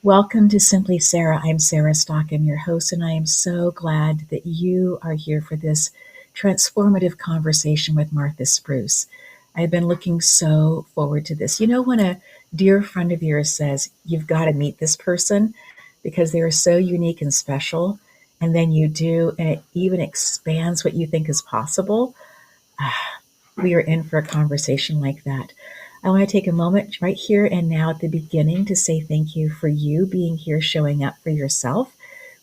Welcome to Simply Sarah. I'm Sarah Stockham, your host, and I am so glad that you are here for this transformative conversation with Martha Spruce. I've been looking so forward to this. You know, when a dear friend of yours says, you've got to meet this person because they are so unique and special, and then you do, and it even expands what you think is possible, we are in for a conversation like that. I want to take a moment right here and now at the beginning to say thank you for you being here, showing up for yourself,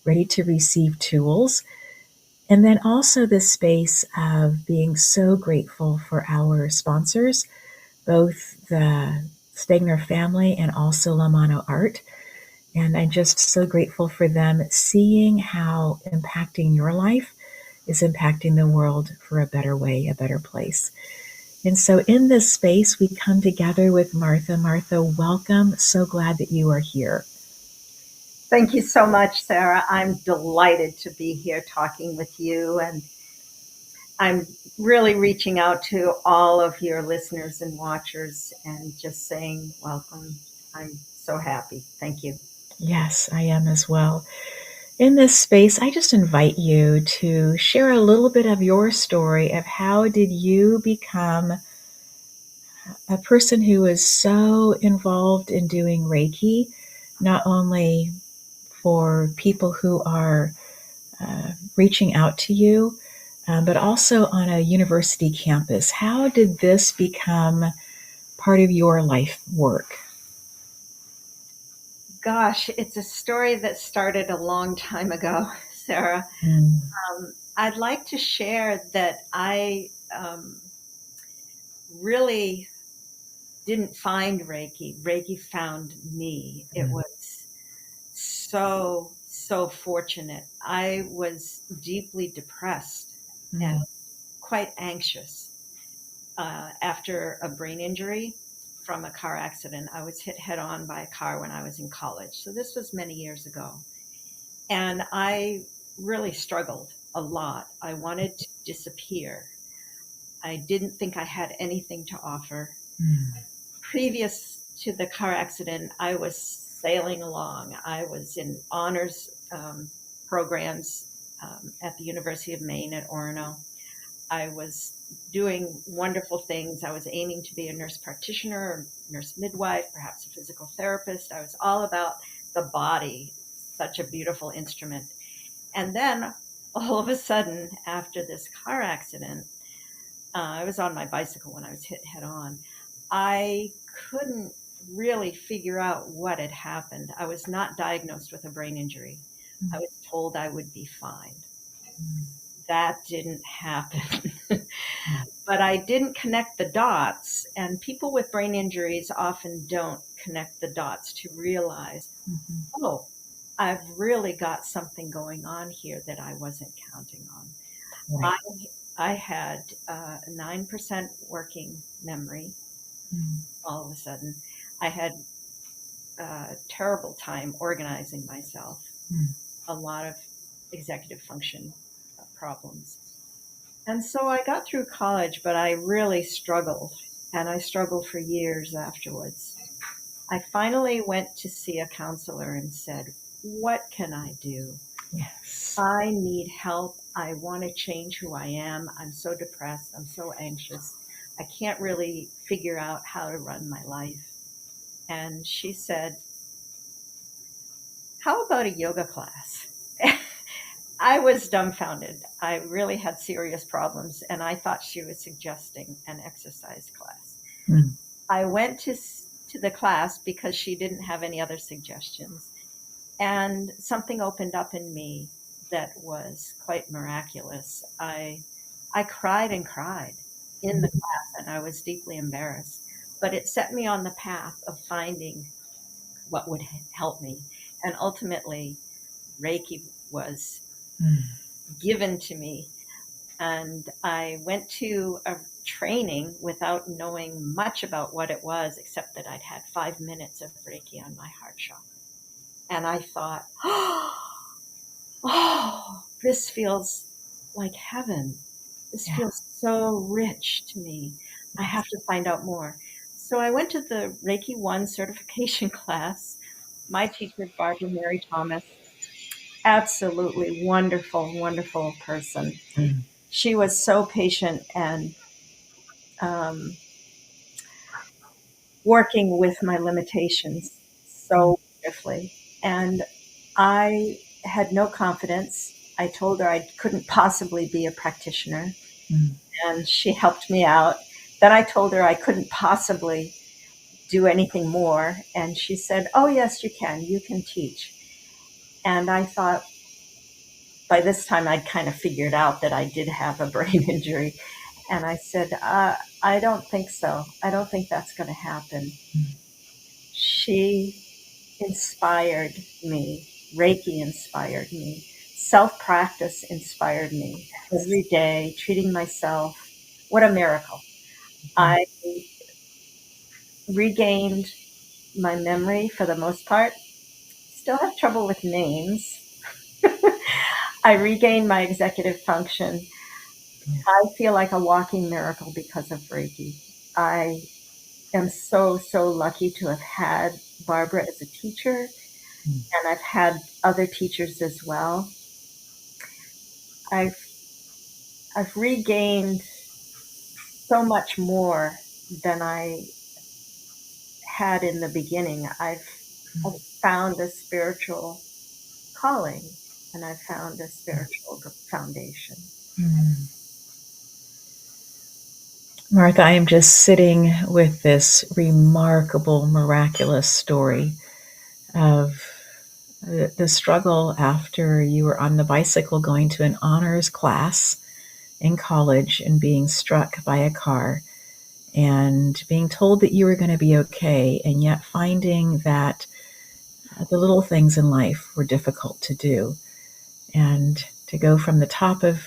ready to receive tools. And then also the space of being so grateful for our sponsors, both the Stegner family and also Lamano Art. And I'm just so grateful for them, seeing how impacting your life is impacting the world for a better way, a better place. And so in this space, we come together with Martha. Martha, welcome. So glad that you are here. Thank you so much, Sarah. I'm delighted to be here talking with you. And I'm really reaching out to all of your listeners and watchers and just saying welcome. I'm so happy. Thank you. Yes, I am as well. In this space, I just invite you to share a little bit of your story of how did you become a person who is so involved in doing Reiki, not only for people who are reaching out to you, but also on a university campus. How did this become part of your life work? Gosh, it's a story that started a long time ago, Sarah. Mm. I'd like to share that I really didn't find Reiki. Reiki found me. It was so fortunate. I was deeply depressed and Mm. quite anxious after a brain injury from a car accident. I was hit head on by a car when I was in college. So this was many years ago. And I really struggled a lot. I wanted to disappear. I didn't think I had anything to offer. Mm. Previous to the car accident, I was sailing along. I was in honors programs at the University of Maine at Orono. I was doing wonderful things. I was aiming to be a nurse practitioner, or nurse midwife, perhaps a physical therapist. I was all about the body, such a beautiful instrument. And then all of a sudden, after this car accident, I was on my bicycle when I was hit head on. I couldn't really figure out what had happened. I was not diagnosed with a brain injury. I was told I would be fine. That didn't happen. But I didn't connect the dots, and people with brain injuries often don't connect the dots to realize, oh, I've really got something going on here that I wasn't counting on. Right. I, I had a 9% working memory all of a sudden. I had a terrible time organizing myself, a lot of executive function problems. And so I got through college, but I really struggled, and I struggled for years afterwards. I finally went to see a counselor and said, what can I do? Yes. I need help. I want to change who I am. I'm so depressed. I'm so anxious. I can't really figure out how to run my life. And she said, how about a yoga class? I was dumbfounded. I really had serious problems, and I thought she was suggesting an exercise class. Mm. I went to the class because she didn't have any other suggestions, and something opened up in me that was quite miraculous. I cried and cried in the class, and I was deeply embarrassed, but it set me on the path of finding what would help me. And ultimately, Reiki was Mm. given to me. And I went to a training without knowing much about what it was, except that I'd had 5 minutes of Reiki on my heart chakra. And I thought, oh, this feels like heaven. This Yeah. feels so rich to me. I have to find out more. So I went to the Reiki 1 certification class. My teacher, Barbara Mary Thomas, absolutely wonderful, wonderful person. Mm. She was so patient and um, working with my limitations Mm. so wonderfully. And I had no confidence. I told her I couldn't possibly be a practitioner, Mm. and she helped me out. Then I told her I couldn't possibly do anything more, and she said, "Oh, yes, you can. You can teach." And I thought, by this time, I'd kind of figured out that I did have a brain injury. And I said, I don't think so. I don't think that's going to happen. She inspired me. Reiki inspired me. Self practice inspired me. Every day, treating myself. What a miracle. Mm. I regained my memory for the most part. Still have trouble with names. I regained my executive function. I feel like a walking miracle because of Reiki. I am so, so lucky to have had Barbara as a teacher, Mm. and I've had other teachers as well. I've I've regained so much more than I had in the beginning. I've found a spiritual calling, and I've found a spiritual foundation. Mm. Martha, I am just sitting with this remarkable, miraculous story of the struggle after you were on the bicycle going to an honors class in college and being struck by a car and being told that you were going to be okay, and yet finding that the little things in life were difficult to do. And to go from the top of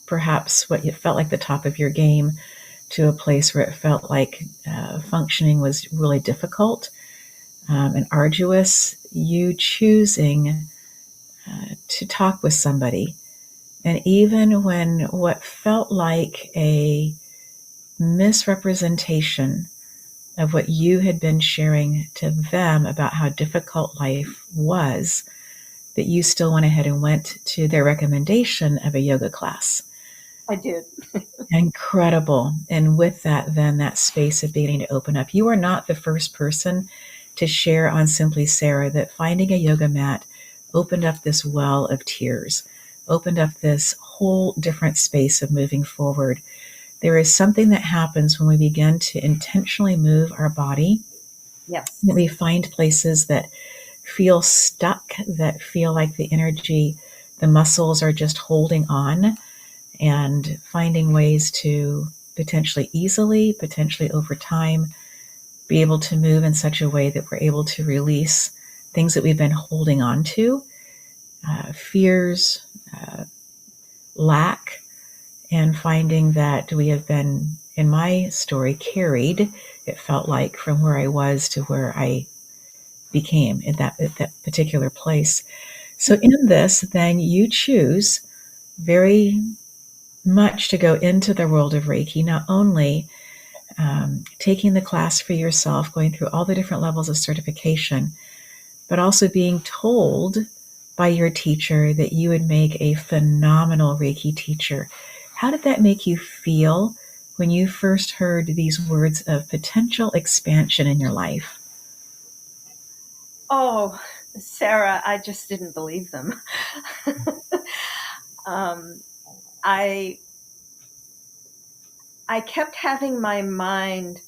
perhaps what you felt like the top of your game to a place where it felt like functioning was really difficult and arduous, you choosing to talk with somebody. And even when what felt like a misrepresentation of what you had been sharing to them about how difficult life was, that you still went ahead and went to their recommendation of a yoga class. I did. Incredible. And with that, then that space of beginning to open up. You are not the first person to share on Simply Sarah that finding a yoga mat opened up this well of tears, opened up this whole different space of moving forward. There is something that happens when we begin to intentionally move our body, Yes. that we find places that feel stuck, that feel like the energy, the muscles are just holding on, and finding ways to potentially easily, potentially over time, be able to move in such a way that we're able to release things that we've been holding on to, fears, uh, lack, and finding that we have been, in my story, carried, it felt like, from where I was to where I became at that particular place. So in this, then you choose very much to go into the world of Reiki, not only taking the class for yourself, going through all the different levels of certification, but also being told by your teacher that you would make a phenomenal Reiki teacher. How did that make you feel when you first heard these words of potential expansion in your life? Oh, Sarah, I just didn't believe them. um, I I kept having my mind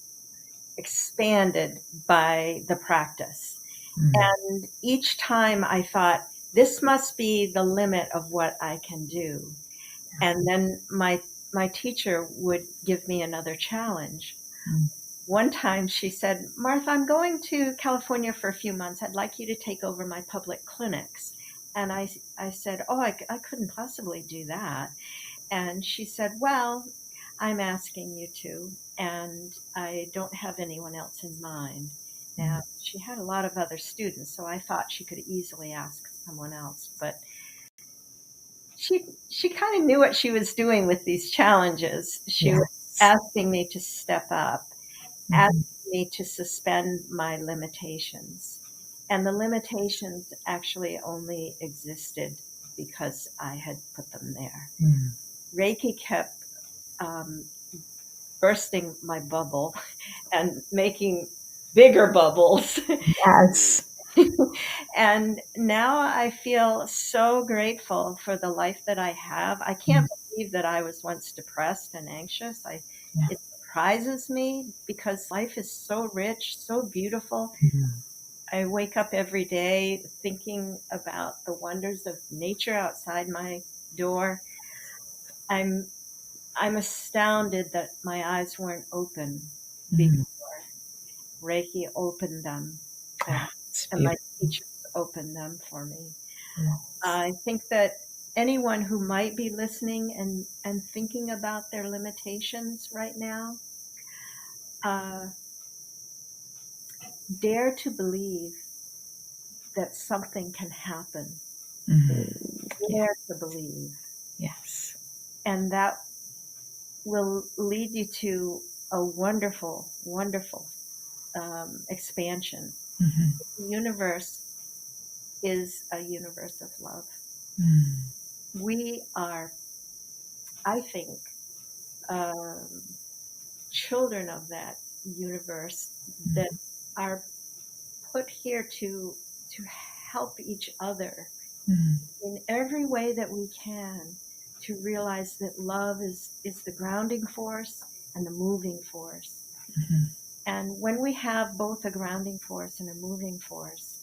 expanded by the practice. Mm. And each time I thought, this must be the limit of what I can do. And then my teacher would give me another challenge. Mm. One time she said, Martha, I'm going to California for a few months. I'd like you to take over my public clinics. And I said, oh, I couldn't possibly do that. And she said, well, I'm asking you to, and I don't have anyone else in mind. And she had a lot of other students, so I thought she could easily ask someone else. But she kind of knew what she was doing with these challenges. She was Yes. asking me to step up, asking Mhm. me to suspend my limitations. And the limitations actually only existed because I had put them there. Mm. Reiki kept um, bursting my bubble and making bigger bubbles. Yes. And now I feel so grateful for the life that I have. I Mm. can't believe that I was once depressed and anxious. Yeah. It surprises me because life is so rich, so beautiful. Mm. I wake up every day thinking about the wonders of nature outside my door. I'm I'm astounded that my eyes weren't open Mm. before Reiki opened them, and, Ah, it's and my beautiful. teachers opened them for me. Yes. I think that anyone who might be listening and thinking about their limitations right now, uh, dare to believe that something can happen. Mm. Yeah. Dare to believe. Yes. And that will lead you to a wonderful, wonderful expansion. Mm-hmm. The universe is a universe of love. Mm. We are, I think, um, children of that universe that are put here to help each other Mm. in every way that we can, to realize that love is the grounding force and the moving force. Mm-hmm. And when we have both a grounding force and a moving force,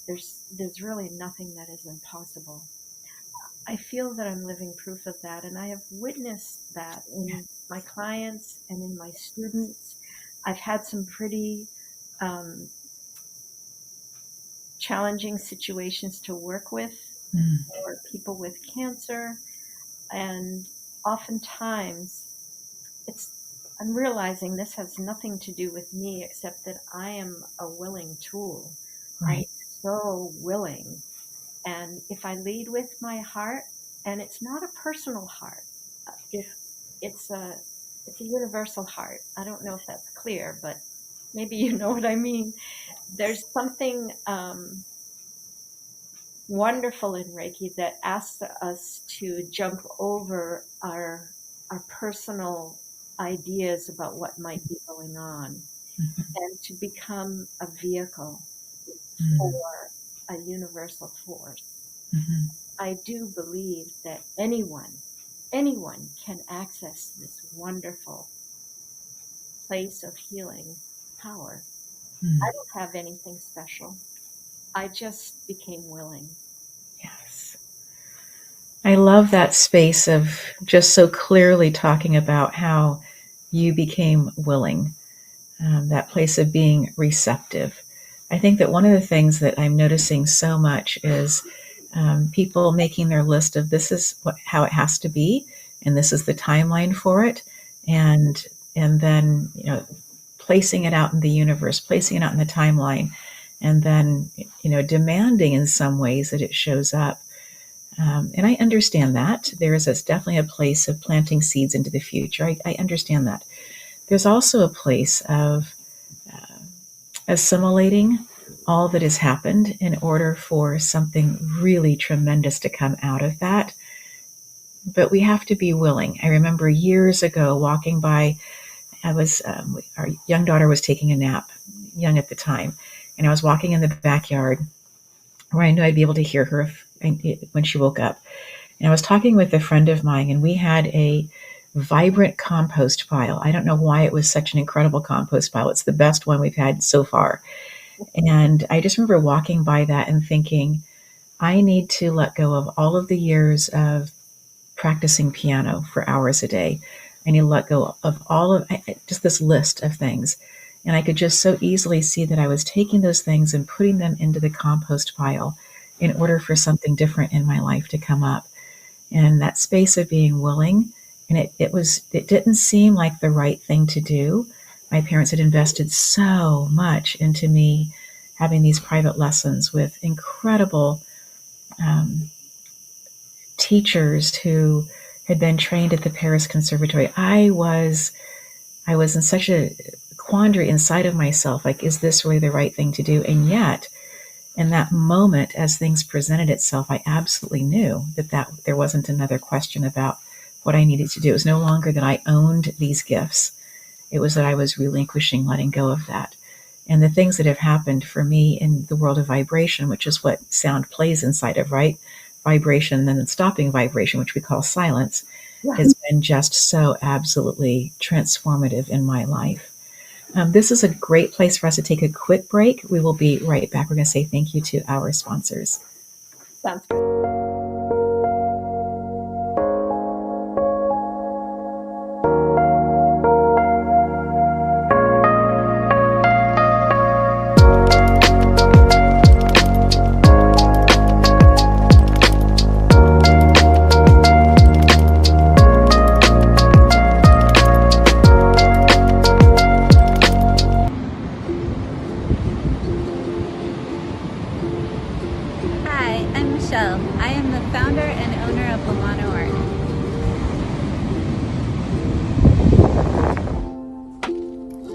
there's really nothing that is impossible. I feel that I'm living proof of that, and I have witnessed that Yeah. in my clients and in my students. I've had some pretty um, challenging situations to work with Mm. for people with cancer, and oftentimes it's I'm realizing this has nothing to do with me except that I am a willing tool. I'm Right. so willing. And if I lead with my heart, and it's not a personal heart, it's a it's a universal heart. I don't know if that's clear, but maybe you know what I mean. There's something wonderful in Reiki that asks us to jump over our personal ideas about what might be going on, Mm-hmm. and to become a vehicle for Mm. a universal force. Mm-hmm. I do believe that anyone can access this wonderful place of healing power. I Mm. don't have anything special. I just became willing. Yes. I love that space of just so clearly talking about how you became willing, that place of being receptive. I think that one of the things that I'm noticing so much is people making their list of this is how it has to be, and this is the timeline for it, and and then placing it out in the universe, placing it out in the timeline, and then demanding in some ways that it shows up. And I understand that definitely a place of planting seeds into the future. I understand that. There's also a place of uh, assimilating all that has happened in order for something really tremendous to come out of that. But we have to be willing. I remember years ago walking by, our young daughter was taking a nap, young at the time, and I was walking in the backyard where I knew I'd be able to hear her when she woke up. And I was talking with a friend of mine, and we had a vibrant compost pile. I don't know why it was such an incredible compost pile. It's the best one we've had so far. And I just remember walking by that and thinking, I need to let go of all of the years of practicing piano for hours a day. I need to let go of all of just this list of things. And I could just so easily see that I was taking those things and putting them into the compost pile in order for something different in my life to come up. And that space of being willing, and it didn't seem like the right thing to do. My parents had invested so much into me having these private lessons with incredible um, teachers who had been trained at the Paris Conservatory. I was in such a quandary inside of myself, like, is this really the right thing to do? And yet In that moment, as things presented itself, I absolutely knew that there wasn't another question about what I needed to do. It was no longer that I owned these gifts. It was that I was relinquishing, letting go of that. And the things that have happened for me in the world of vibration, which is what sound plays inside of, right? Vibration, then stopping vibration, which we call silence, Yeah. has been just so absolutely transformative in my life. This is a great place for us to take a quick break. We will be right back. We're going to say thank you to our sponsors. Sounds good. Hi, I'm Michelle. I am the founder and owner of Lamano Art.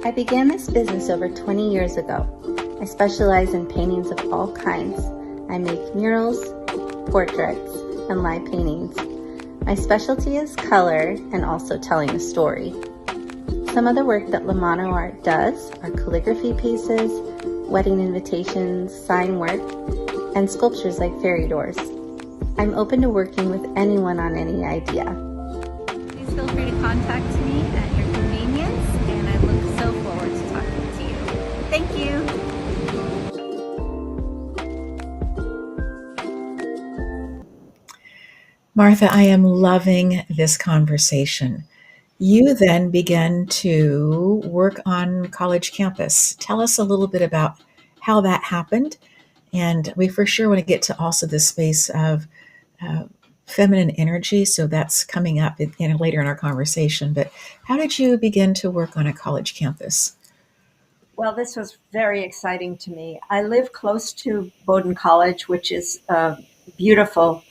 I began this business over 20 years ago. I specialize in paintings of all kinds. I make murals, portraits, and live paintings. My specialty is color and also telling a story. Some of the work that Lamano Art does are calligraphy pieces, wedding invitations, sign work, and sculptures like fairy doors. I'm open to working with anyone on any idea. Please feel free to contact me at your convenience, and I look so forward to talking to you. Thank you. Martha, I am loving this conversation. You then began to work on college campus. Tell us a little bit about how that happened. And we for sure want to get to also the space of uh, feminine energy. So that's coming up later in our conversation. But how did you begin to work on a college campus? Well, this was very exciting to me. I live close to Bowdoin College, which is a beautiful,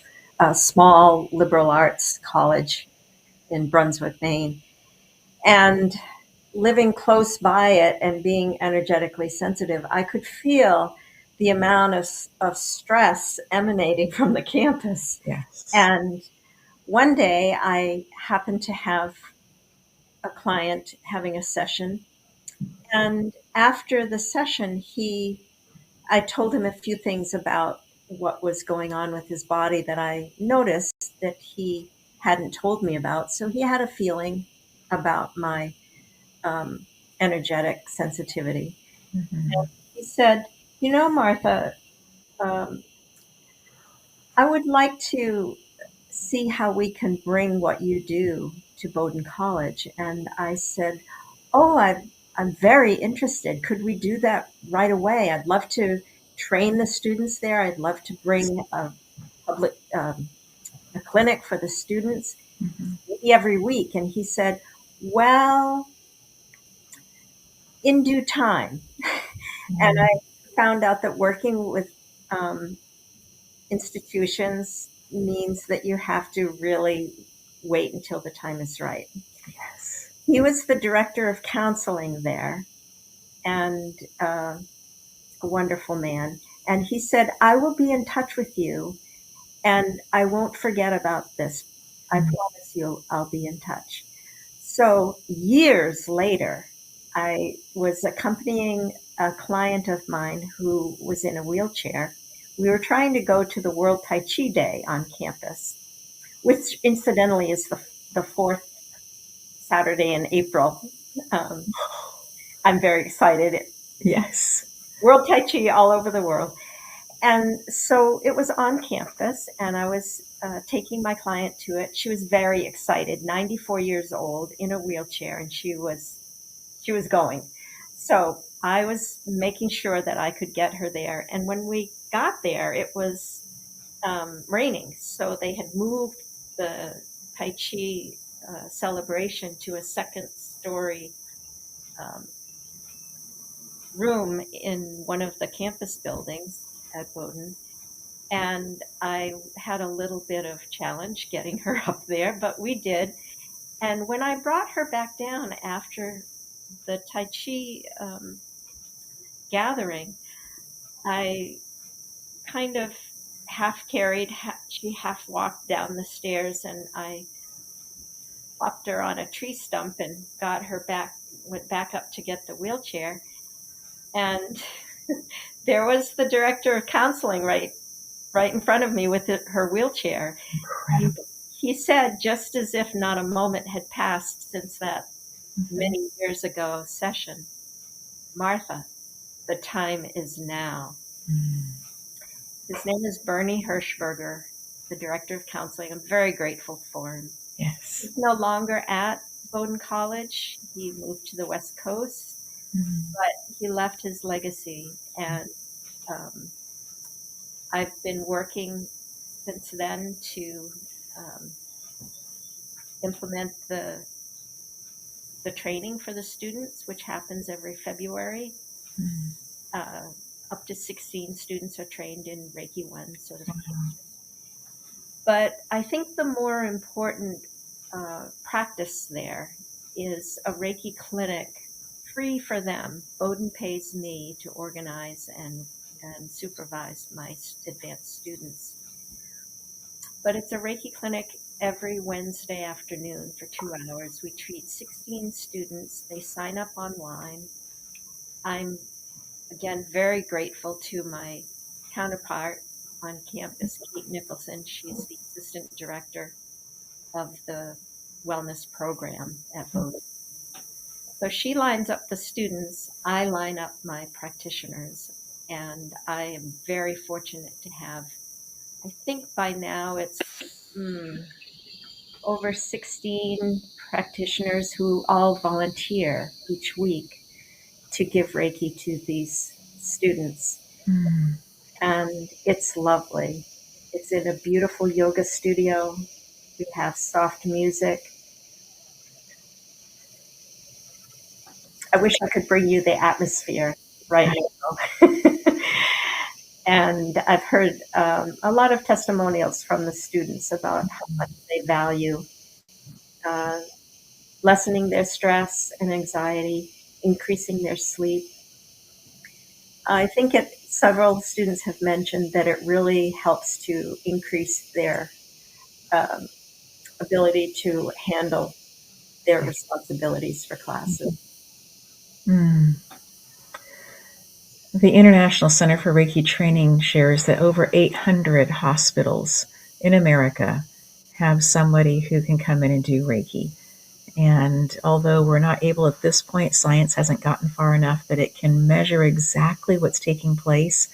small liberal arts college in Brunswick, Maine. And living close by it and being energetically sensitive, I could feel the amount of stress emanating from the campus. Yes. And one day I happened to have a client having a session. And after the session, I told him a few things about what was going on with his body that I noticed that he hadn't told me about. So he had a feeling about my um, energetic sensitivity. Mm-hmm. And he said, "You know, Martha, um, I would like to see how we can bring what you do to Bowdoin College." And I said, "Oh, I'm very interested. Could we do that right away? I'd love to train the students there. I'd love to bring public, a clinic for the students, Mm-hmm. maybe every week." And he said, "Well, in due time." And I found out that working with um, institutions means that you have to really wait until the time is right. Yes. He was the director of counseling there, and a wonderful man. And he said, "I will be in touch with you, and I won't forget about this. I promise you I'll be in touch." So years later, I was accompanying a client of mine who was in a wheelchair. We were trying to go to the World Tai Chi Day on campus, which incidentally is the fourth Saturday in April. Um, I'm very excited. Yes. World Tai Chi all over the world. And so it was on campus, and I was taking my client to it. She was very excited, 94 years old, in a wheelchair, and she was going. So I was making sure that I could get her there. And when we got there, it was raining. So they had moved the Tai Chi celebration to a second story um, room in one of the campus buildings at Bowdoin. And I had a little bit of challenge getting her up there, but we did. And when I brought her back down after the Tai Chi gathering, I kind of half carried, she half walked down the stairs, and I plopped her on a tree stump and got her back, went back up to get the wheelchair. And there was the director of counseling right in front of me with her wheelchair. And Incredible. he said, just as if not a moment had passed since that many years ago session, "Martha, the time is now." His name is Bernie Hirschberger, the director of counseling. I'm very grateful for him. Yes. He's no longer at Bowdoin College. He moved to the West Coast, but he left his legacy. And I've been working since then to implement the training for the students, which happens every February. Up to 16 students are trained in Reiki 1 certification. But I think the more important practice there is a Reiki clinic, free for them. Bowdoin pays me to organize and supervise my advanced students. But it's a Reiki clinic every Wednesday afternoon for 2 hours. We treat 16 students. They sign up online. I'm, again, very grateful to my counterpart on campus, Kate Nicholson. She's the assistant director of the wellness program at Bowdoin. So she lines up the students. I line up my practitioners. And I am very fortunate to have, I think by now it's over 16 practitioners who all volunteer each week to give Reiki to these students. And it's lovely. It's in a beautiful yoga studio. We have soft music. I wish I could bring you the atmosphere right now. And I've heard a lot of testimonials from the students about how much they value lessening their stress and anxiety, increasing their sleep. I think several students have mentioned that it really helps to increase their ability to handle their responsibilities for classes. The International Center for Reiki Training shares that over 800 hospitals in America have somebody who can come in and do Reiki. And although we're not able at this point, science hasn't gotten far enough that it can measure exactly what's taking place,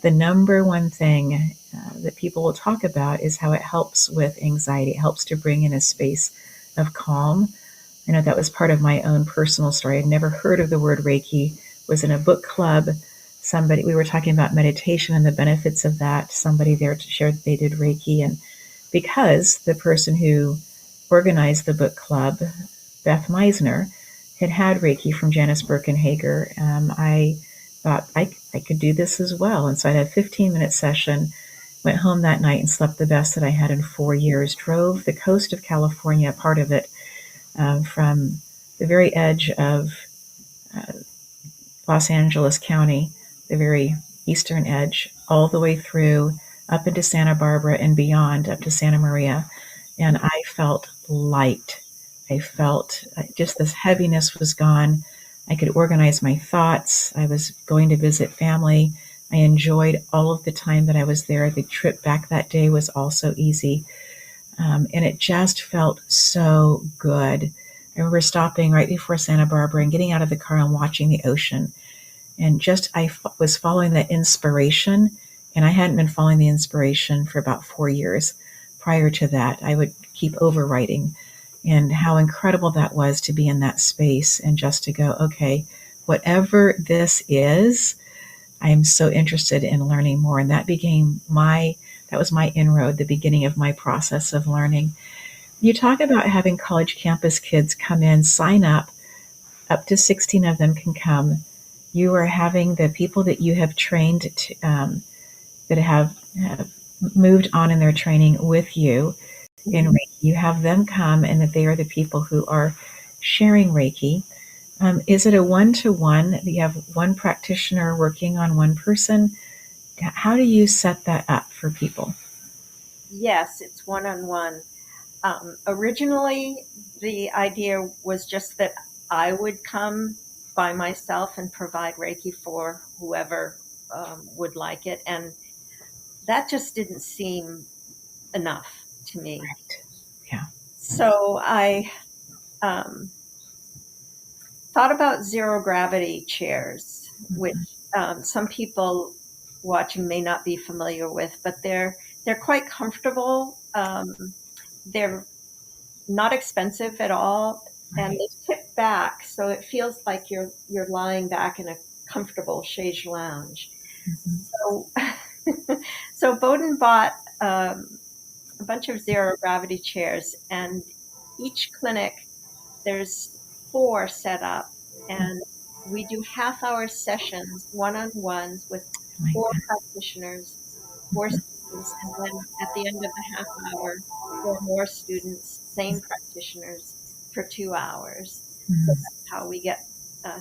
the number one thing that people will talk about is how it helps with anxiety. It helps to bring in a space of calm. I know that was part of my own personal story. I'd never heard of the word Reiki. Was in a book club. We were talking about meditation and the benefits of that. Somebody there shared they did Reiki. And because the person who organized the book club, Beth Meisner, had Reiki from Janice Birkenhager, I thought I could do this as well. And so I had a 15-minute session, went home that night and slept the best that I had in 4 years, drove the coast of California, part of it, from the very edge of Los Angeles County, the very eastern edge, all the way through up into Santa Barbara and beyond up to Santa Maria. And I felt light. I felt just this heaviness was gone. I could organize my thoughts. I was going to visit family. I enjoyed all of the time that I was there. The trip back that day was also easy. And it just felt so good. I remember stopping right before Santa Barbara and getting out of the car and watching the ocean. And I was following that inspiration, and I hadn't been following the inspiration for about 4 years. Prior to that, I would keep overwriting, and how incredible that was to be in that space and just to go, okay, whatever this is, I am so interested in learning more. And that was my inroad, the beginning of my process of learning. You talk about having college campus kids come in, sign up to 16 of them can come. You are having the people that you have trained that have moved on in their training with you in Reiki. You have them come, and that they are the people who are sharing Reiki. Is it a one-to-one? You have one practitioner working on one person? How do you set that up for people? Yes, it's one-on-one. Originally, the idea was just that I would come by myself and provide Reiki for whoever would like it. And that just didn't seem enough to me. Right. Yeah. So I um, thought about zero gravity chairs, which some people watching may not be familiar with, but they're quite comfortable. They're not expensive at all, and Right. they tip back, so it feels like you're lying back in a comfortable chaise lounge. Mm-hmm. So, so Bowden bought a bunch of zero gravity chairs, and each clinic there's four set up, and we do half-hour sessions, one-on-ones with Like four that. practitioners, four students, and then at the end of the half hour, four more students, same practitioners for 2 hours. So Mm. that's how we get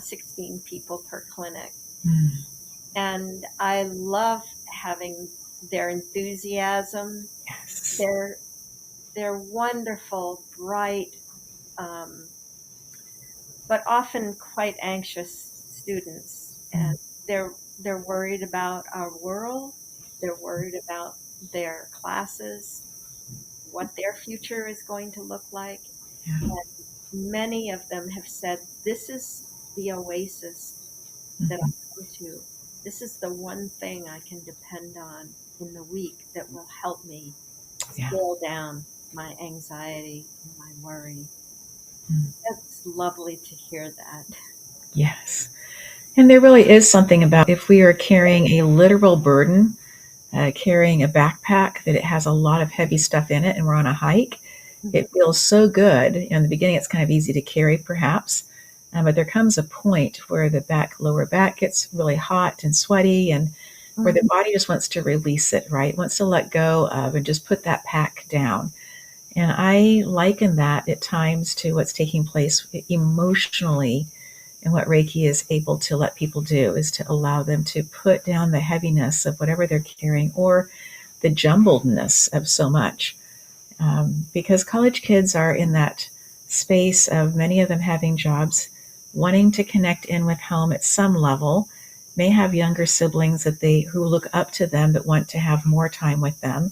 16 people per clinic. Mm. And I love having their enthusiasm. Yes. They're they're wonderful, bright, um, but often quite anxious students, Mm. and they're worried about our world. They're worried about their classes, what their future is going to look like. Yeah. And many of them have said, "This is the oasis that I Mm-hmm. come to. This is the one thing I can depend on in the week that will help me Yeah. scale down my anxiety and my worry." Mm. It's lovely to hear that. Yes. And there really is something about if we are carrying a literal burden, carrying a backpack that it has a lot of heavy stuff in it, and we're on a hike, Mhm. it feels so good. In the beginning, it's kind of easy to carry, perhaps, but there comes a point where the lower back gets really hot and sweaty, and where the Mhm. body just wants to release it, right? Wants to let go of and just put that pack down. And I liken that at times to what's taking place emotionally, and what Reiki is able to let people do is to allow them to put down the heaviness of whatever they're carrying, or the jumbledness of so much. Because college kids are in that space of many of them having jobs, wanting to connect in with home at some level, may have younger siblings that they who look up to them that want to have more time with them.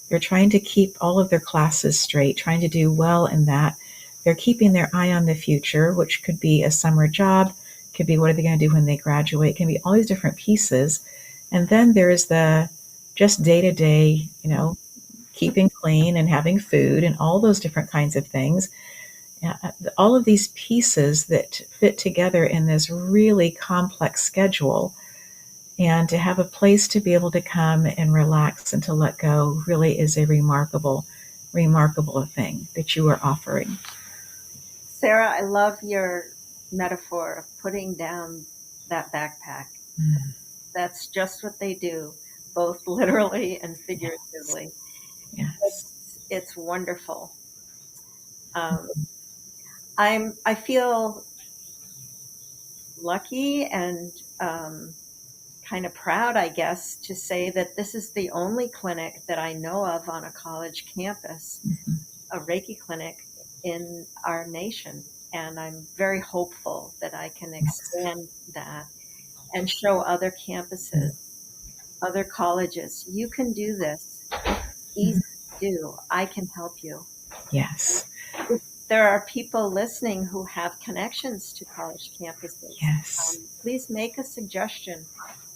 They're trying to keep all of their classes straight, trying to do well in that. They're keeping their eye on the future, which could be a summer job, could be what are they going to do when they graduate, can be all these different pieces. And then there's the just day to day, keeping clean and having food and all those different kinds of things. All of these pieces that fit together in this really complex schedule. And to have a place to be able to come and relax and to let go really is a remarkable, remarkable thing that you are offering. Sarah, I love your metaphor of putting down that backpack. Mm. That's just what they do, both literally and Yes. figuratively. Yes. It's wonderful. Um, I feel lucky and kind of proud, I guess, to say that this is the only clinic that I know of on a college campus, Mm-hmm. a Reiki clinic in our nation. And I'm very hopeful that I can Yes. expand that and show other campuses, Mm. other colleges, you can do this. Easy Mm. to do. I can help you. Yes. If there are people listening who have connections to college campuses, Yes. please make a suggestion.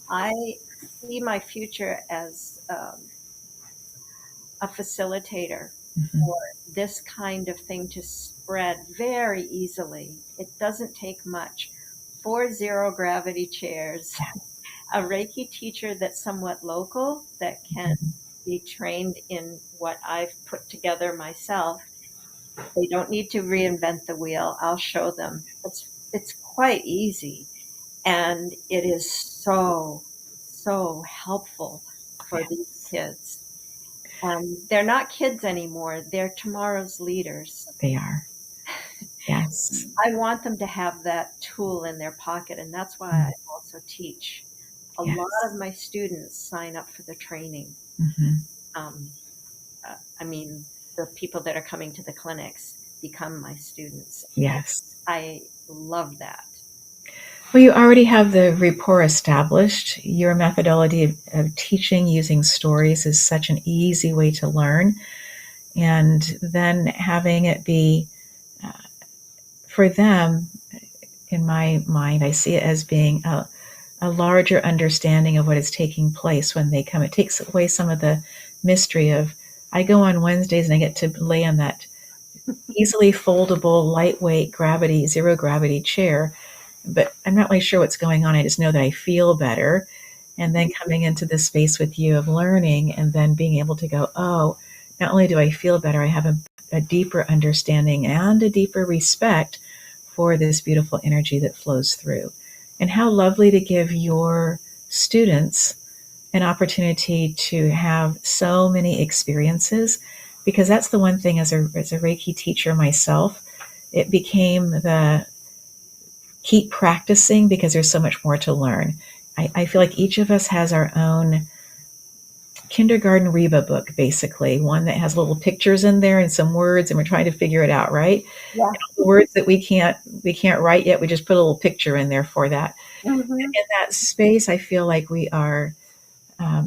I see my future as a facilitator Mm-hmm. for this kind of thing to spread very easily. It doesn't take much. 4 zero gravity chairs, Yeah. a Reiki teacher that's somewhat local that can Mm-hmm. be trained in what I've put together myself. They don't need to reinvent the wheel. I'll show them. It's quite easy, and it is so helpful for these Yes. kids. They're not kids anymore. They're tomorrow's leaders. They are. Yes. I want them to have that tool in their pocket, and that's why I Mm. also teach. A Yes. lot of my students sign up for the training. Um, I mean, the people that are coming to the clinics become my students. Yes. I love that. Well, you already have the rapport established. Your methodology of teaching using stories is such an easy way to learn. And then having it be for them, in my mind, I see it as being a larger understanding of what is taking place when they come. It takes away some of the mystery of, I go on Wednesdays and I get to lay on that easily foldable, lightweight, zero gravity chair, but I'm not really sure what's going on. I just know that I feel better. And then coming into this space with you of learning and then being able to go, oh, not only do I feel better, I have a deeper understanding and a deeper respect for this beautiful energy that flows through. And how lovely to give your students an opportunity to have so many experiences, because that's the one thing as a Reiki teacher myself, it became the keep practicing because there's so much more to learn. I feel like each of us has our own kindergarten Reba book, basically, one that has little pictures in there and some words, and we're trying to figure it out, right? Yeah. And all the words that we can't write yet, we just put a little picture in there for that. Mm-hmm. In that space, I feel like we are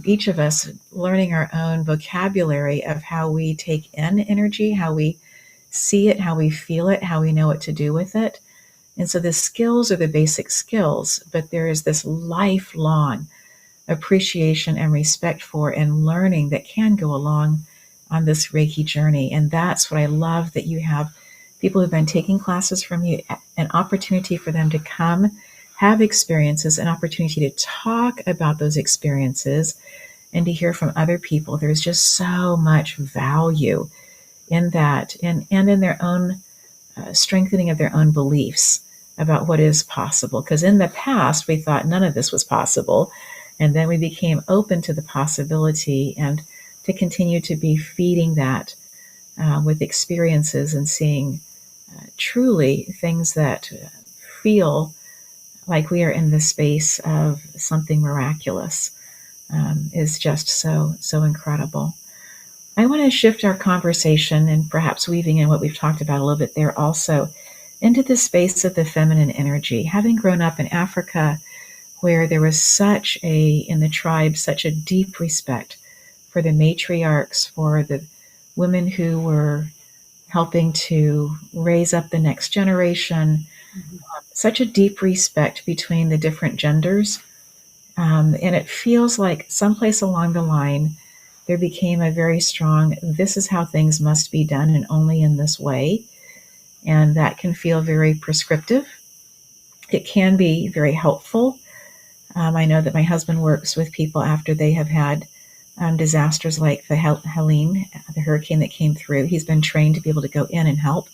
each of us learning our own vocabulary of how we take in energy, how we see it, how we feel it, how we know what to do with it. And so the skills are the basic skills, but there is this lifelong appreciation and respect for and learning that can go along on this Reiki journey. And that's what I love, that you have people who've been taking classes from you, an opportunity for them to come, have experiences, an opportunity to talk about those experiences and to hear from other people. There's just so much value in that, and in their own strengthening of their own beliefs about what is possible. Because in the past, we thought none of this was possible. And then we became open to the possibility and to continue to be feeding that with experiences and seeing truly things that feel like we are in the space of something miraculous is just so incredible. I want to shift our conversation and perhaps weaving in what we've talked about a little bit there also into the space of the feminine energy. Having grown up in Africa, where there was in the tribe, such a deep respect for the matriarchs, for the women who were helping to raise up the next generation, such a deep respect between the different genders. And it feels like someplace along the line, there became a very strong, this is how things must be done and only in this way. And that can feel very prescriptive. It can be very helpful. I know that my husband works with people after they have had disasters like the Helene, the hurricane that came through. He's been trained to be able to go in and help.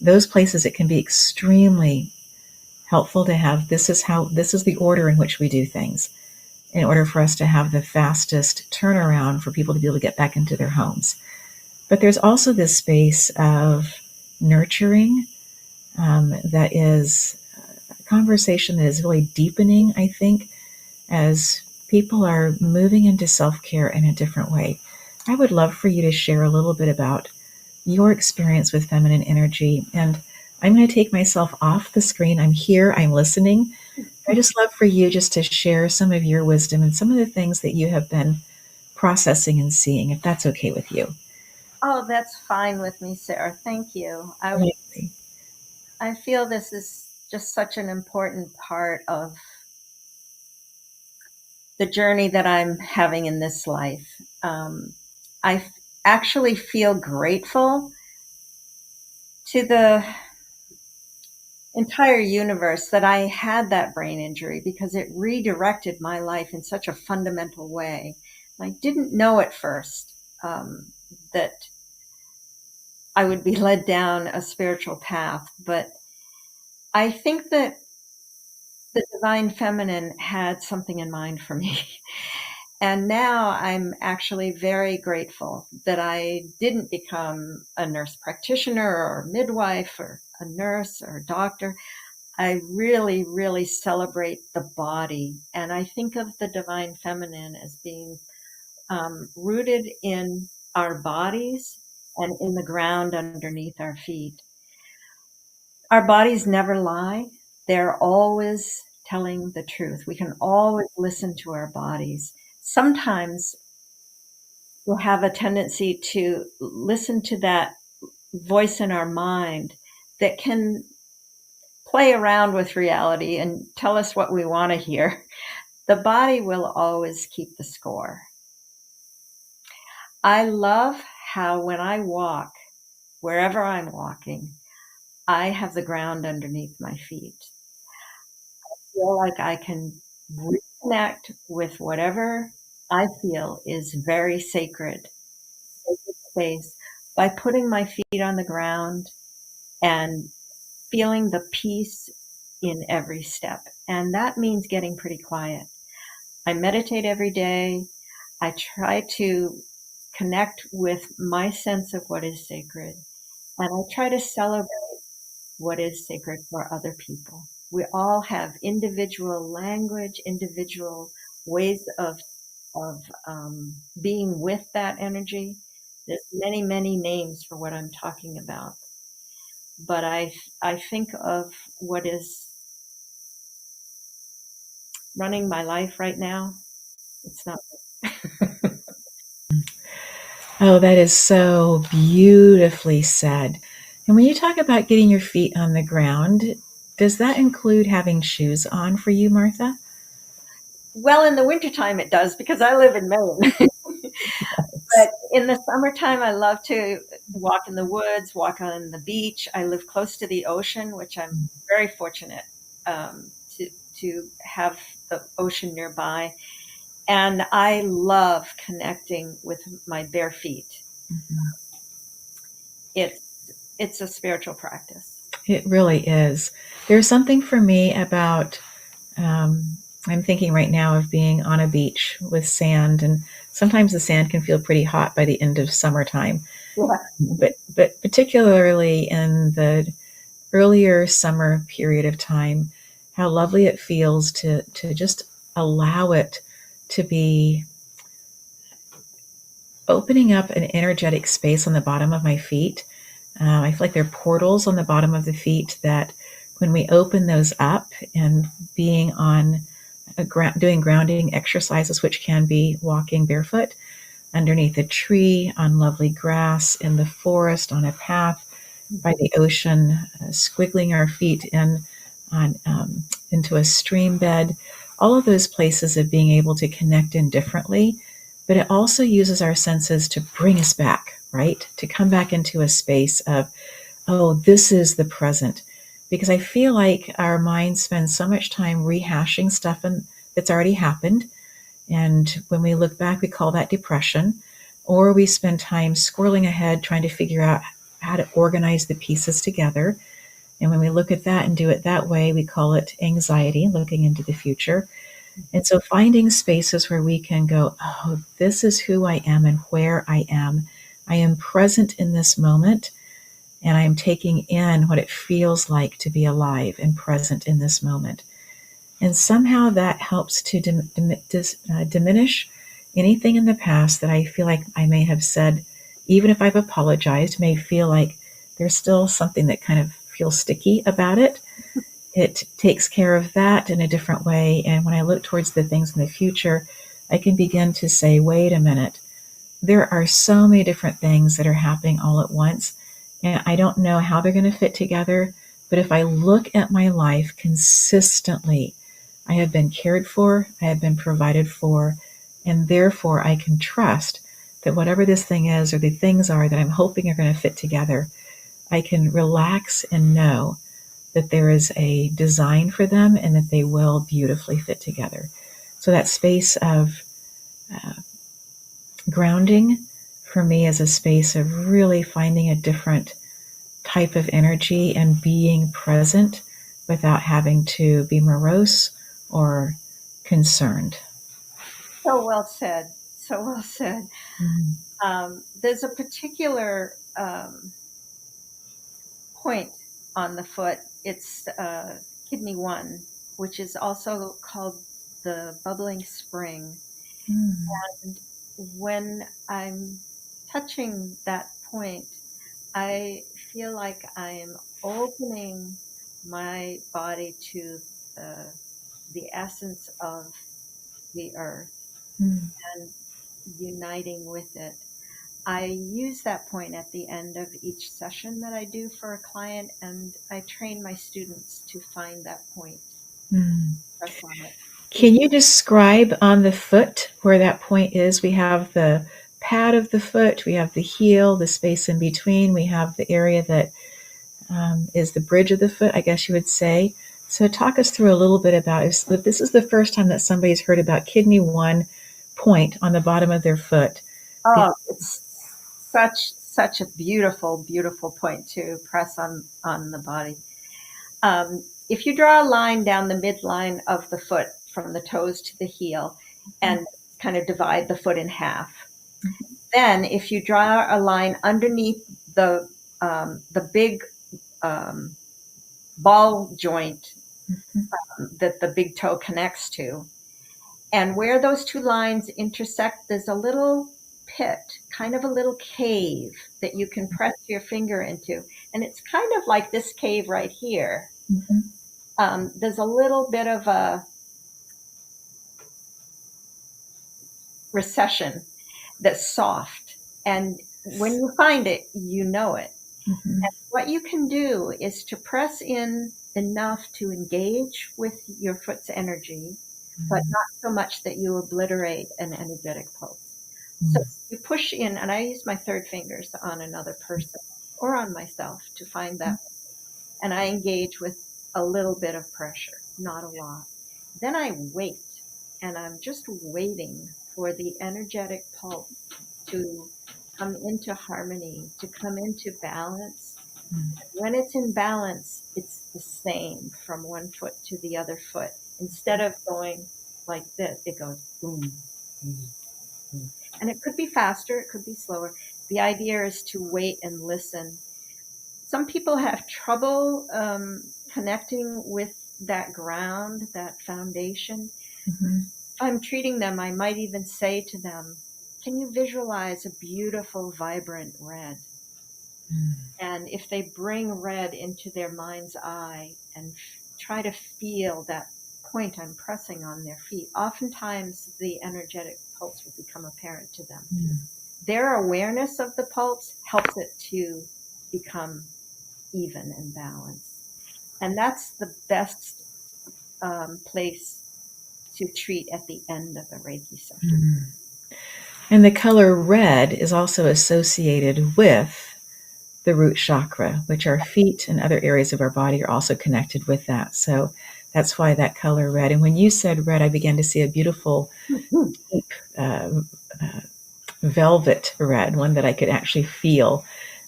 Those places, it can be extremely helpful to have, this is the order in which we do things, in order for us to have the fastest turnaround for people to be able to get back into their homes. But there's also this space of nurturing that is a conversation that is really deepening, I think, as people are moving into self-care in a different way. I would love for you to share a little bit about your experience with feminine energy. And I'm going to take myself off the screen. I'm here, I'm listening. I just love for you just to share some of your wisdom and some of the things that you have been processing and seeing, if that's okay with you. Oh, that's fine with me, Sarah. Thank you. I feel this is just such an important part of the journey that I'm having in this life. I actually feel grateful to the entire universe that I had that brain injury, because it redirected my life in such a fundamental way. I didn't know at first that I would be led down a spiritual path, but I think that the divine feminine had something in mind for me. And now I'm actually very grateful that I didn't become a nurse practitioner or a midwife or a nurse or a doctor. I really, really celebrate the body. And I think of the divine feminine as being rooted in our bodies and in the ground underneath our feet. Our bodies never lie. They're always telling the truth. We can always listen to our bodies. Sometimes we'll have a tendency to listen to that voice in our mind that can play around with reality and tell us what we want to hear. The body will always keep the score. I love how when I walk, wherever I'm walking, I have the ground underneath my feet. I feel like I can reconnect with whatever I feel is very sacred space by putting my feet on the ground and feeling the peace in every step. And that means getting pretty quiet. I meditate every day. I try to connect with my sense of what is sacred. And I try to celebrate what is sacred for other people. We all have individual language, individual ways of being with that energy. There's many, many names for what I'm talking about. But I think of what is running my life right now. It's not. Oh, that is so beautifully said. And when you talk about getting your feet on the ground, does that include having shoes on for you, Martha? Well, in the wintertime it does because I live in Maine. But in the summertime, I love to walk in the woods, walk on the beach. I live close to the ocean, which I'm very fortunate to have the ocean nearby. And I love connecting with my bare feet. Mhm. It's a spiritual practice. It really is. There's something for me about, I'm thinking right now of being on a beach with sand, and sometimes the sand can feel pretty hot by the end of summertime. Yeah. But particularly in the earlier summer period of time, how lovely it feels to just allow it to be opening up an energetic space on the bottom of my feet. I feel like there are portals on the bottom of the feet that when we open those up and being on doing grounding exercises, which can be walking barefoot underneath a tree, on lovely grass, in the forest, on a path, by the ocean, squiggling our feet in on into a stream bed, all of those places of being able to connect in differently. But it also uses our senses to bring us back, right? To come back into a space of, oh, this is the present. Because I feel like our minds spend so much time rehashing stuff that's already happened. And when we look back, we call that depression. Or we spend time squirreling ahead trying to figure out how to organize the pieces together. And when we look at that and do it that way, we call it anxiety, looking into the future. And so finding spaces where we can go, oh, this is who I am and where I am. I am present in this moment, and I am taking in what it feels like to be alive and present in this moment. And somehow that helps to diminish anything in the past that I feel like I may have said, even if I've apologized, may feel like there's still something that kind of feels sticky about it. It takes care of that in a different way. And when I look towards the things in the future, I can begin to say, wait a minute, there are so many different things that are happening all at once. And I don't know how they're going to fit together. But if I look at my life consistently, I have been cared for, I have been provided for, and therefore I can trust that whatever this thing is or the things are that I'm hoping are going to fit together, I can relax and know that there is a design for them and that they will beautifully fit together. So that space of grounding for me is a space of really finding a different type of energy and being present without having to be morose or concerned. So well said. So well said. There's a particular point on the foot. It's kidney 1, which is also called the bubbling spring. Mm. And when I'm touching that point, I feel like I'm opening my body to the, the essence of the earth Mm. and uniting with it. I use that point at the end of each session that I do for a client, and I train my students to find that point, Mm. press on it. Can you describe on the foot where that point is? We have the pad of the foot, we have the heel, the space in between, we have the area that is the bridge of the foot, I guess you would say. So talk us through a little bit about if this is the first time that somebody's heard about kidney 1 point on the bottom of their foot. Oh, it's such a beautiful, beautiful point to press on the body. If you draw a line down the midline of the foot from the toes to the heel and kind of divide the foot in half, then if you draw a line underneath the big um, ball joint that the big toe connects to, and where those two lines intersect, there's a little pit, kind of a little cave that you can press your finger into. And it's kind of like this cave right here. Mhm. There's a little bit of a recession that's soft. And when you find it, you know it. Mhm. And what you can do is to press in enough to engage with your foot's energy, but not so much that you obliterate an energetic pulse. So you push in, and I use my third fingers on another person or on myself to find that. And I engage with a little bit of pressure, not a lot. Then I wait, and I'm just waiting for the energetic pulse to come into harmony, to come into balance. When it's in balance, it's the same from one foot to the other foot. Instead of going like this, it goes boom, boom, boom. And it could be faster, it could be slower. The idea is to wait and listen. Some people have trouble connecting with that ground, that foundation. Mhm. If I'm treating them, I might even say to them, can you visualize a beautiful, vibrant red? And if they bring red into their mind's eye and try to feel that point I'm pressing on their feet, oftentimes the energetic pulse will become apparent to them. Their awareness of the pulse helps it to become even and balanced. And that's the best place to treat at the end of a Reiki session. And the color red is also associated with the root chakra, which our feet and other areas of our body are also connected with that. So that's why that color red. And when you said red, I began to see a beautiful, deep velvet red, one that I could actually feel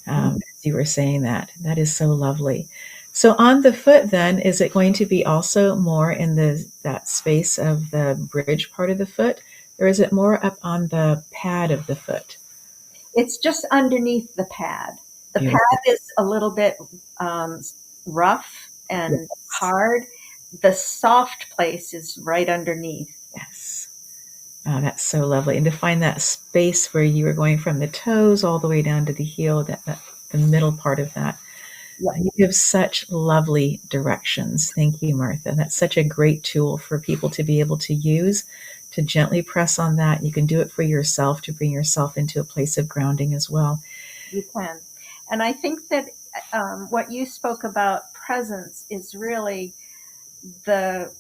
as you were saying that. That is so lovely. So on the foot, then, is it going to be also more in that space of the bridge part of the foot, or is it more up on the pad of the foot? It's just underneath the pad. The Beautiful. pad is a little bit rough and Yes. hard. The soft place is right underneath. Yes. Oh, that's so lovely. And to find that space where you were going from the toes all the way down to the heel, that the middle part of that. Yep. You give such lovely directions. Thank you, Martha. That's such a great tool for people to be able to use to gently press on that. You can do it for yourself to bring yourself into a place of grounding as well. You can. And I think that what you spoke about presence is really the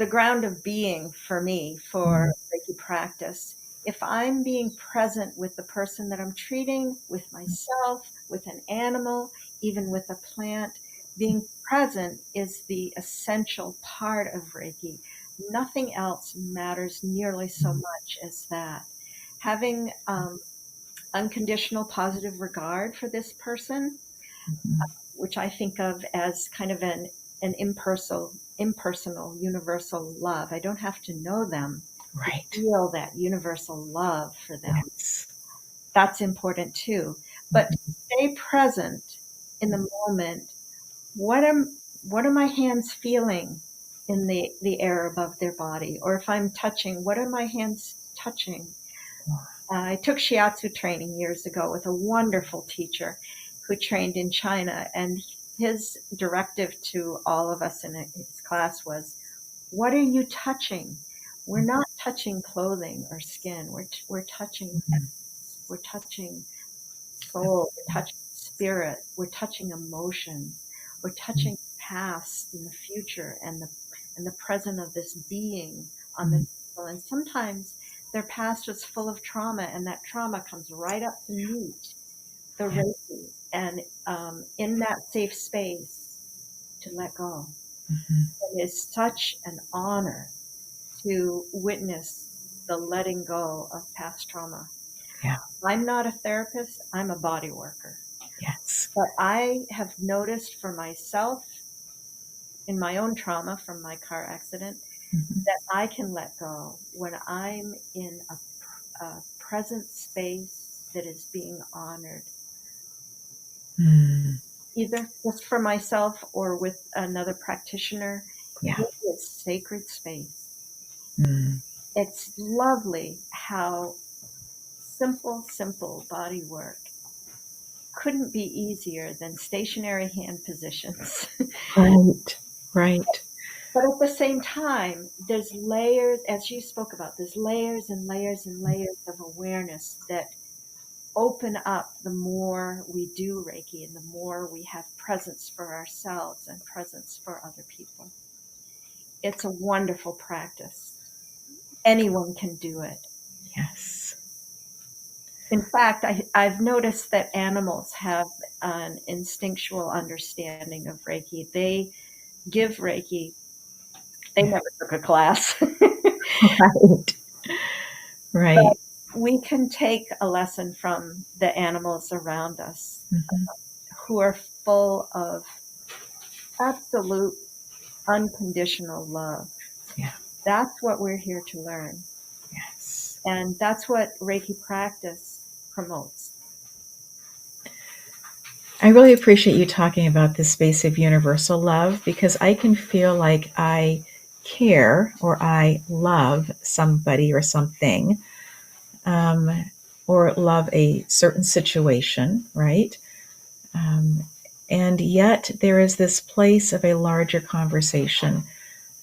ground of being for me for Reiki practice. If I'm being present with the person that I'm treating, with myself, with an animal, even with a plant, being present is the essential part of Reiki. Nothing else matters nearly so much as that. Having unconditional positive regard for this person, which I think of as kind of an impersonal, universal love. I don't have to know them to Right. feel that universal love for them. Yes. That's important too. But to stay present in the moment, what are my hands feeling in the air above their body? Or if I'm touching, what are my hands touching? I took shiatsu training years ago with a wonderful teacher who trained in China, and his directive to all of us in his class was, what are you touching? We're not touching clothing or skin. We're touching essence. We're touching soul. We're touching spirit. We're touching emotion. We're touching the past and the future and the present of this being on the table. And sometimes their past was full of trauma, and that trauma comes right up to meet the Reiki. And in that safe space to let go. It is such an honor to witness the letting go of past trauma. Yeah. I'm not a therapist, I'm a body worker. Yes. But I have noticed for myself in my own trauma from my car accident that I can let go when I'm in a present space that is being honored. Either just for myself or with another practitioner. Yeah. It's sacred space. It's lovely how simple body work couldn't be easier than stationary hand positions. Right. But at the same time, there's layers, as you spoke about, there's layers and layers and layers of awareness that open up the more we do Reiki and the more we have presence for ourselves and presence for other people. It's a wonderful practice. Anyone can do it. Yes. In fact, I've noticed that animals have an instinctual understanding of Reiki. They give Reiki. They never took a class. Right. But we can take a lesson from the animals around us who are full of absolute unconditional love. Yeah. That's what we're here to learn. Yes. And that's what Reiki practice promotes. I really appreciate you talking about this space of universal love, because I can feel like I care or I love somebody or something, or love a certain situation, right? And yet there is this place of a larger conversation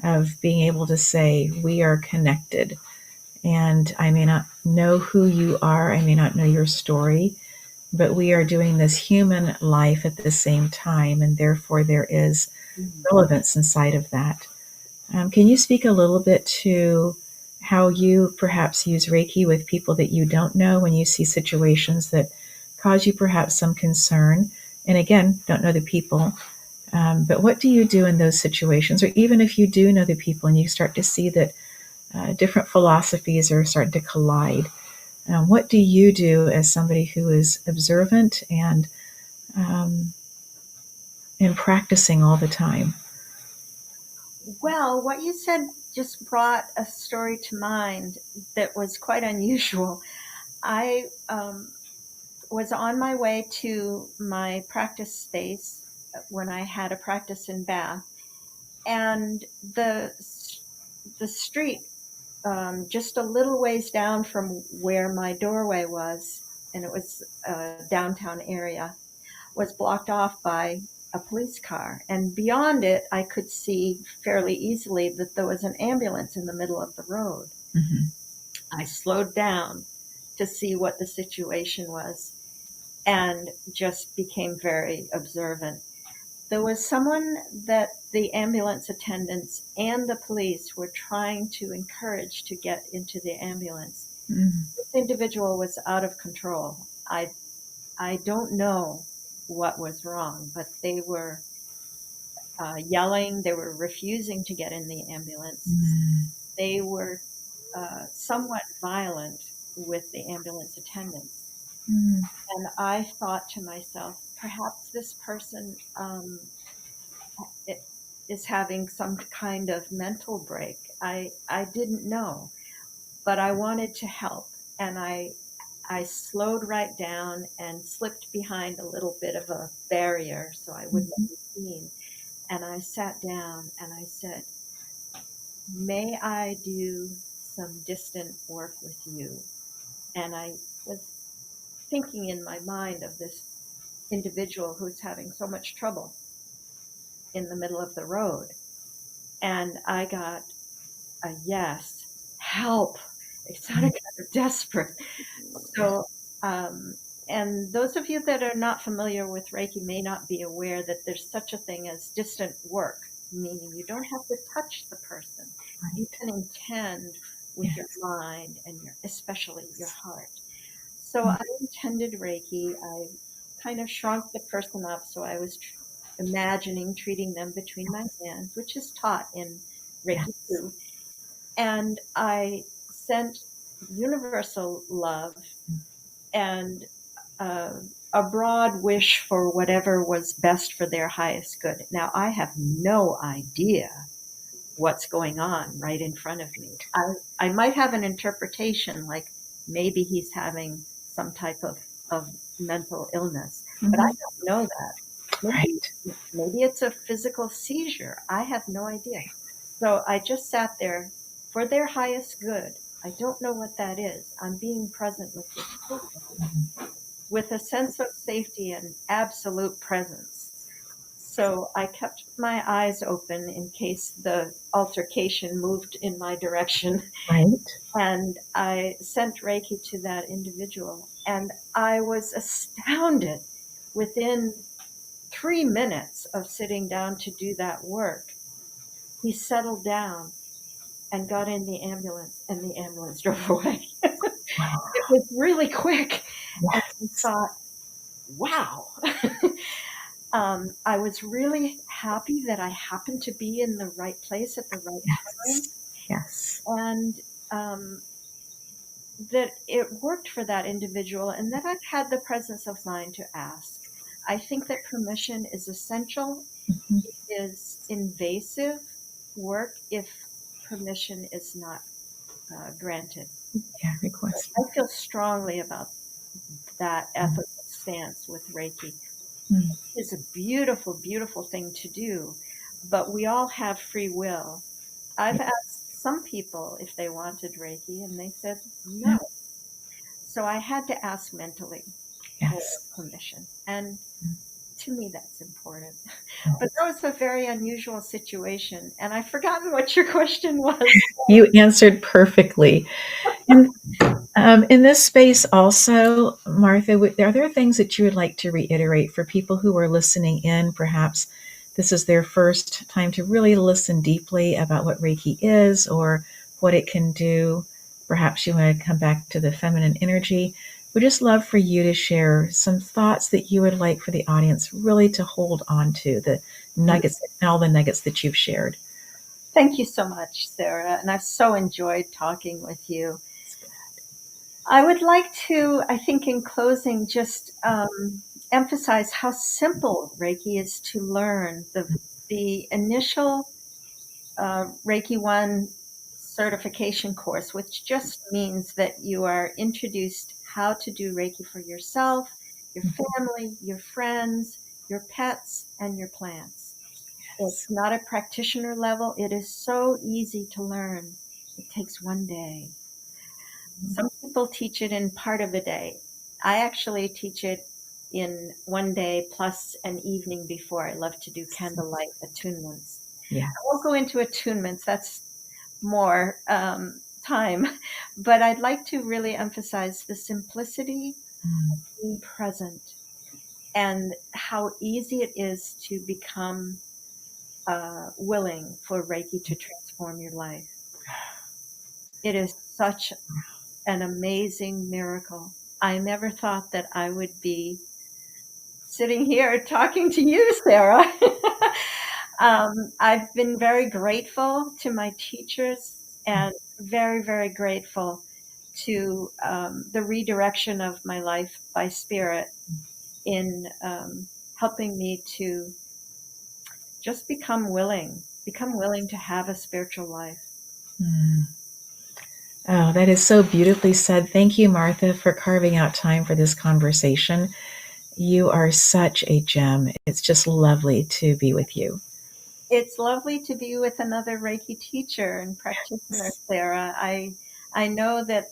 of being able to say, we are connected. And I may not know who you are, I may not know your story, but we are doing this human life at the same time, and therefore there is relevance inside of that. Can you speak a little bit to how you perhaps use Reiki with people that you don't know when you see situations that cause you perhaps some concern? And again, don't know the people, but what do you do in those situations? Or even if you do know the people and you start to see that different philosophies are starting to collide, what do you do as somebody who is observant um, and practicing all the time? Well, what you said just brought a story to mind that was quite unusual. I was on my way to my practice space when I had a practice in Bath, and the street just a little ways down from where my doorway was, and it was a downtown area, was blocked off by a police car. And beyond it, I could see fairly easily that there was an ambulance in the middle of the road. I slowed down to see what the situation was and just became very observant. There was someone that the ambulance attendants and the police were trying to encourage to get into the ambulance. This individual was out of control. I don't know what was wrong, but they were yelling. They were refusing to get in the ambulance. They were somewhat violent with the ambulance attendants. And I thought to myself, perhaps this person is having some kind of mental break. I didn't know, but I wanted to help. And I slowed right down and slipped behind a little bit of a barrier so I wouldn't be seen. and I sat down and I said, may I do some distant work with you? And I was thinking in my mind of this individual who's having so much trouble in the middle of the road. And I got a yes, help. It sounded kind of desperate. So, and those of you that are not familiar with Reiki may not be aware that there's such a thing as distant work, meaning you don't have to touch the person. You can intend with your mind and especially your heart. So I intended Reiki. I kind of shrunk the person up, so I was imagining treating them between my hands, which is taught in Reiki too. And I sent universal love and a broad wish for whatever was best for their highest good. Now, I have no idea what's going on right in front of me. I might have an interpretation, like maybe he's having some type of mental illness, but I don't know that. Maybe it's a physical seizure. I have no idea. So I just sat there for their highest good. I don't know what that is. I'm being present with this person with a sense of safety and absolute presence. So I kept my eyes open in case the altercation moved in my direction. Right. And I sent Reiki to that individual. And I was astounded within 3 minutes of sitting down to do that work. He settled down and got in the ambulance, and the ambulance drove away. It was really quick. And I thought, wow. I was really happy that I happened to be in the right place at the right time. Yes. And that it worked for that individual, and that I've had the presence of mind to ask. I think that permission is essential. It is invasive work if permission is not granted. Request. I feel strongly about that ethical stance with Reiki. It's a beautiful, beautiful thing to do, but we all have free will. I've asked some people if they wanted Reiki, and they said no. So I had to ask mentally for permission. And to me, that's important. But that was a very unusual situation, and I've forgotten what your question was. You answered perfectly. And in this space also, Martha, are there things that you would like to reiterate for people who are listening in? Perhaps this is their first time to really listen deeply about what Reiki is or what it can do. Perhaps you want to come back to the feminine energy. We'd just love for you to share some thoughts that you would like for the audience really to hold on to, the nuggets, all the nuggets that you've shared. Thank you so much, Sarah, and I've so enjoyed talking with you. I would like to, I think in closing, just emphasize how simple Reiki is to learn. The initial Reiki 1 certification course, which just means that you are introduced how to do Reiki for yourself, your family, your friends, your pets, and your plants. It's not a practitioner level. It is so easy to learn. It takes 1 day. Some people teach it in part of a day. I actually teach it in 1 day plus an evening before. I love to do candlelight attunements. I won't go into attunements. That's more time. But I'd like to really emphasize the simplicity of being present and how easy it is to become willing for Reiki to transform your life. It is such an amazing miracle. I never thought that I would be sitting here talking to you, Sarah. I've been very grateful to my teachers and very, very grateful to the redirection of my life by Spirit in helping me to just become willing to have a spiritual life. Oh, that is so beautifully said. Thank you, Martha, for carving out time for this conversation. You are such a gem. It's just lovely to be with you. It's lovely to be with another Reiki teacher and practitioner, Sarah. I know that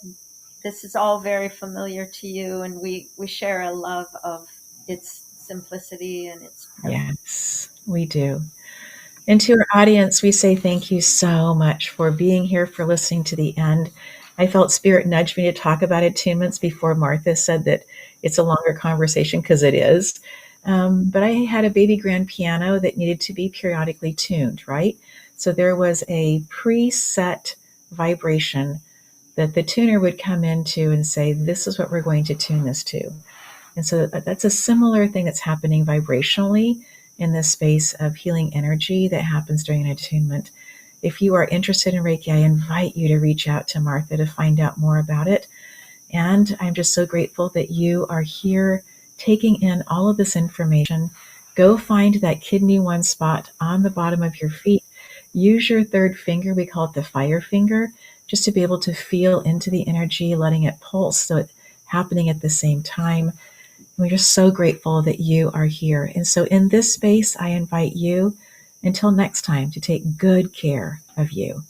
this is all very familiar to you, and we share a love of its simplicity and its presence. Yes, we do. And to our audience, we say thank you so much for being here, for listening to the end. I felt Spirit nudge me to talk about attunements before Martha said that it's a longer conversation, because it is. But I had a baby grand piano that needed to be periodically tuned, right? So there was a preset vibration that the tuner would come into and say, this is what we're going to tune this to. And so that's a similar thing that's happening vibrationally in this space of healing energy that happens during an attunement. If you are interested in Reiki, I invite you to reach out to Martha to find out more about it. And I'm just so grateful that you are here taking in all of this information. Go find that kidney one spot on the bottom of your feet. Use your third finger, we call it the fire finger, just to be able to feel into the energy, letting it pulse so it's happening at the same time. We're just so grateful that you are here. And so in this space, I invite you, until next time, to take good care of you.